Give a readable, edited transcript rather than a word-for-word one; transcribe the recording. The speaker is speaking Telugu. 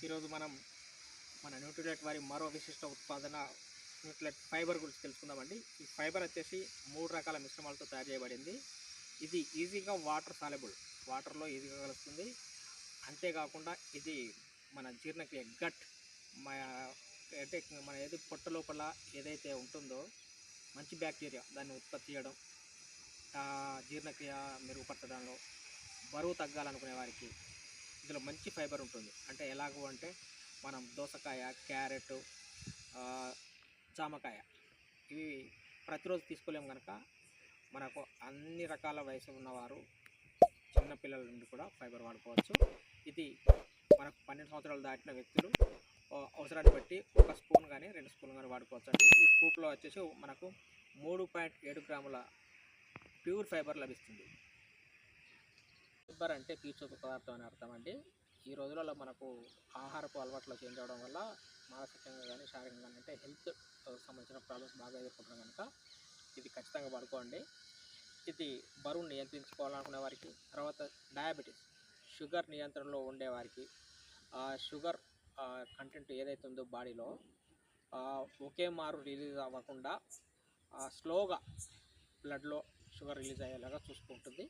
ఈరోజు మనం మన న్యూట్రిలైట్ వారి మరో విశిష్ట ఉత్పాదన న్యూట్రిలైట్ ఫైబర్ గురించి తెలుసుకుందామండి. ఈ ఫైబర్ వచ్చేసి 3 రకాల మిశ్రమాలతో తయారు చేయబడింది. ఇది ఈజీగా వాటర్ సాల్యుబుల్, వాటర్లో ఈజీగా కలుస్తుంది. అంతేకాకుండా ఇది మన జీర్ణక్రియ గట్ అంటే మన ఏది పొట్ట లోపల ఏదైతే ఉంటుందో మంచి బ్యాక్టీరియా దాన్ని ఉత్పత్తి చేయడం, జీర్ణక్రియ మెరుగుపరచడంలో, బరువు తగ్గాలనుకునే వారికి ఇందులో మంచి ఫైబర్ ఉంటుంది. అంటే ఎలాగో అంటే మనం దోసకాయ, క్యారెట్, జామకాయ ఇవి ప్రతిరోజు తీసుకోలేము కనుక మనకు అన్ని రకాల వయసు ఉన్నవారు, చిన్నపిల్లల నుండి కూడా ఫైబర్ వాడుకోవచ్చు. ఇది మనకు 12 సంవత్సరాలు దాటిన వ్యక్తులు అవసరాన్ని బట్టి 1 స్పూన్ కానీ 2 స్పూన్లు కానీ వాడుకోవచ్చు అండి. ఈ స్కూప్లో వచ్చేసి మనకు 3.7 గ్రాముల ప్యూర్ ఫైబర్ లభిస్తుంది. ఫైబర్ అంటే పీచు పదార్థం అని అర్థం అండి. ఈ రోజులలో మనకు ఆహారపు అలవాట్లు చేంజ్ అవడం వల్ల మానసికంగా కానీ శారీరకంగా కానీ అంటే హెల్త్ సంబంధించిన ప్రాబ్లమ్స్ బాగా ఎదుర్కొంటున్నాం కనుక ఇది ఖచ్చితంగా వాడుకోండి. ఇది బరువు నియంత్రించుకోవాలనుకునే వారికి, తర్వాత డయాబెటీస్ షుగర్ నియంత్రణలో ఉండేవారికి, షుగర్ కంటెంట్ ఏదైతే ఉందో బాడీలో ఒకే మారు రిలీజ్ అవ్వకుండా స్లోగా బ్లడ్లో షుగర్ రిలీజ్ అయ్యేలాగా చూసుకుంటుంది.